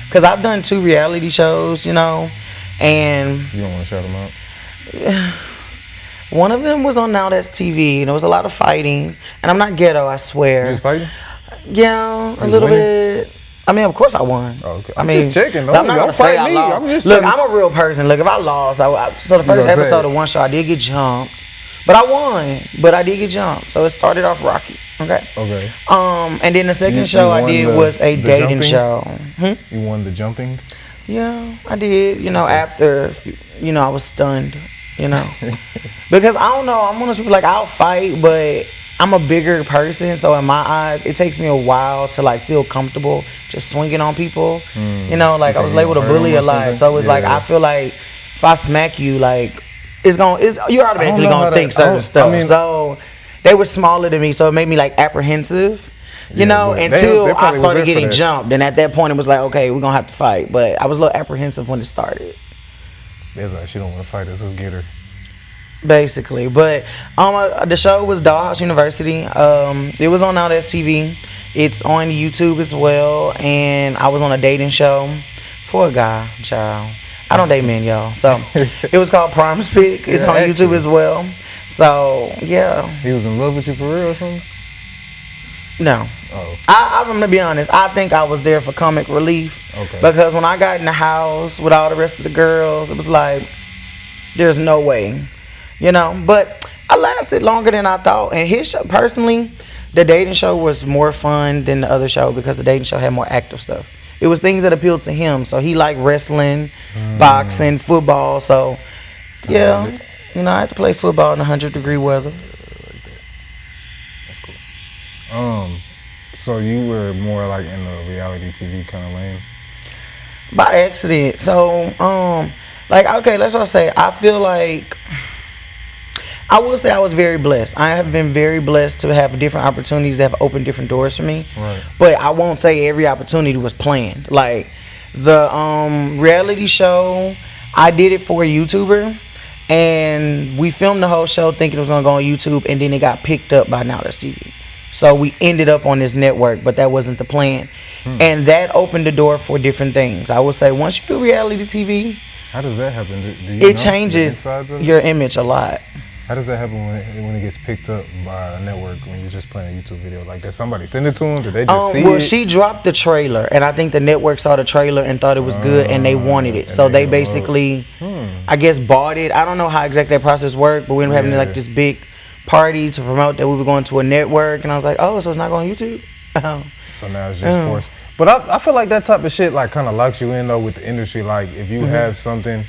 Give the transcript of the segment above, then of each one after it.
because I've done 2 reality shows, you know, and You don't want to shout them out? one of them was on Now That's TV, and there was a lot of fighting. And I'm not ghetto, I swear. You was fighting? Yeah, a was little winning? bit. I mean, of course I won. Oh, okay. I mean, just checking. I'm not gonna say I me. lost. I'm just Look, trying- I'm a real person. Look, if I lost, so the first episode of one show, I did get jumped, but I won. But I did get jumped, so it started off rocky. Okay. Okay. And then the second You show I won did the- was a the dating jumping? show. You won the jumping? Yeah, I did. You know, after I was stunned. You know, because I don't know. I'm one of those people like I'll fight, but I'm a bigger person, so in my eyes, it takes me a while to like feel comfortable just swinging on people. You know, like I was labeled a bully a lot, so it's like I feel like if I smack you, like you're automatically gonna think certain stuff. I mean, so they were smaller than me, so it made me like apprehensive. You know, until I started getting jumped, and at that point it was like, okay, we're gonna have to fight. But I was a little apprehensive when it started. They're like, she don't want to fight us. Let's get her. Basically, but the show was Dollhouse University. It was on Now That's TV. It's on YouTube as well, and I was on a dating show for a guy, child. I don't date men, y'all. So it was called Promise Pick. It's on YouTube as well. So yeah. He was in love with you for real or something? No. Oh. I'm gonna be honest. I think I was there for comic relief. Okay. Because when I got in the house with all the rest of the girls, it was like, there's no way. You know, but I lasted longer than I thought. And his show, personally, the dating show was more fun than the other show because the dating show had more active stuff. It was things that appealed to him. So he liked wrestling, boxing, football. So, yeah, you know, I had to play football in 100-degree weather. That's cool. So you were more like in the reality TV kind of lane? By accident. So, like, okay, let's just say I feel like I will say I was very blessed. I have been very blessed to have different opportunities that have opened different doors for me. Right. But I won't say every opportunity was planned. Like the reality show, I did it for a YouTuber, and we filmed the whole show thinking it was gonna go on YouTube, and then it got picked up by Now That's TV. So we ended up on this network, but that wasn't the plan. And that opened the door for different things. I would say once you do reality TV, how does that happen? Do you it changes your image a lot. How does that happen when it gets picked up by a network when you're just playing a YouTube video? Like, did somebody send it to them? Did they just see it? Well, she dropped the trailer, and I think the network saw the trailer and thought it was good, and they wanted it. So they basically, I guess, bought it. I don't know how exactly that process worked, but we were having like this big party to promote that we were going to a network, and I was like, oh, so it's not going on YouTube? So now it's just forced. But I feel like that type of shit like kind of locks you in though with the industry. Like if you have something.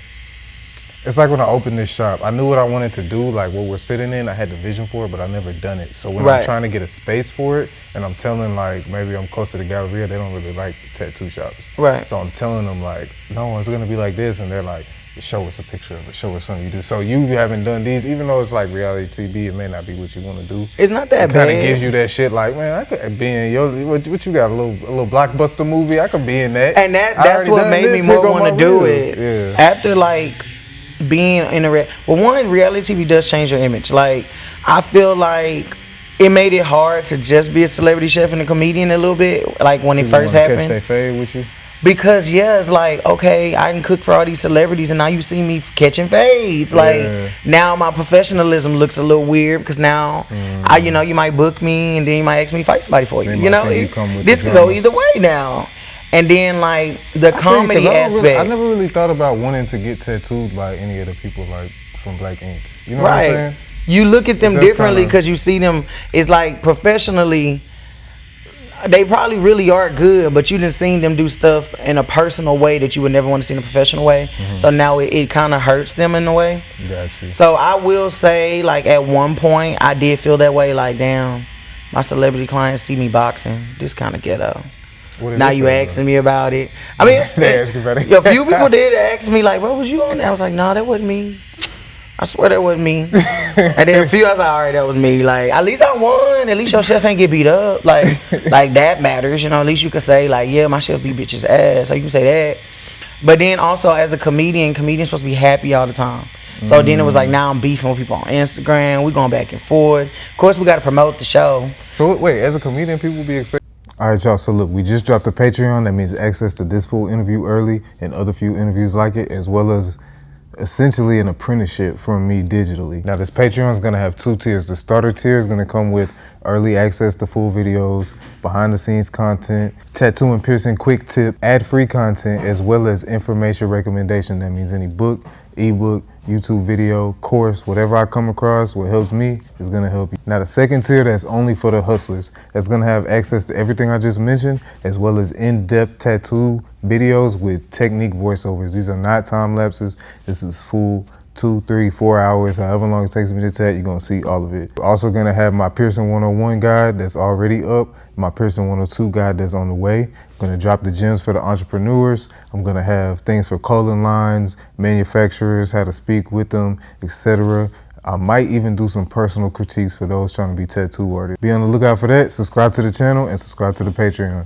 It's like when I opened this shop, I knew what I wanted to do, like what we're sitting in. I had the vision for it, but I never done it. So when I'm trying to get a space for it, and I'm telling like maybe I'm close to the Galleria, they don't really like tattoo shops. Right. So I'm telling them like, no, it's gonna be like this, and they're like, show us a picture of it, show us something you do. So you haven't done these, even though it's like reality TV, it may not be what you want to do. It's not that bad. It kind of gives you that shit like, man, I could be in what you got, a little blockbuster movie, I could be in that. And that's what made me more want to do it. Yeah. After like being in a reality TV does change your image. Like I feel like it made it hard to just be a celebrity chef and a comedian a little bit, like when it first happened. Catch that fade with you? Because it's like, okay, I can cook for all these celebrities, and now you see me catching fades. Like now my professionalism looks a little weird because now you might book me and then you might ask me to fight somebody for you. You know, this could go either way now. And then like the comedy aspect. I never really thought about wanting to get tattooed by any of the people like from Black Ink. You know what I'm saying? You look at them differently because you see them. It's like professionally, they probably really are good, but you done seen them do stuff in a personal way that you would never want to see in a professional way. So now it kind of hurts them in a way. Gotcha. So I will say, like at one point, I did feel that way. Like, damn, my celebrity clients see me boxing. This kind of ghetto. Now you asking me about it. I mean, they ask you about it. A few people did ask me like, "What was you on there?" I was like, "No, that wasn't me. I swear that wasn't me." And then a few, I was like, "All right, that was me. Like, at least I won. At least your chef ain't get beat up. Like that matters. You know, at least you could say like, yeah, my chef beat bitch's ass. So you can say that. But then also as a comedian's supposed to be happy all the time. So then it was like, now I'm beefing with people on Instagram. We going back and forth. Of course, we got to promote the show. So wait, as a comedian, people be expecting. All right, y'all. So look, we just dropped the Patreon. That means access to this full interview early and other few interviews like it, as well as essentially an apprenticeship from me digitally. Now this Patreon is gonna have 2 tiers. The starter tier is gonna come with early access to full videos, behind the scenes content, tattoo and piercing quick tip, ad-free content, as well as information recommendation. That means any book, ebook, YouTube video, course, whatever I come across, what helps me is gonna help you. Now the second tier, that's only for the hustlers. That's gonna have access to everything I just mentioned, as well as in-depth tattoo videos with technique voiceovers. These are not time lapses. This is full 2, 3, 4 hours, however long it takes me to tat, you're gonna see all of it. We're also gonna have my Piercing 101 guide that's already up, my Piercing 102 guide that's on the way. I'm gonna drop the gems for the entrepreneurs. I'm gonna have things for clothing lines, manufacturers, how to speak with them, etc. I might even do some personal critiques for those trying to be tattoo artists. Be on the lookout for that. Subscribe to the channel and subscribe to the Patreon.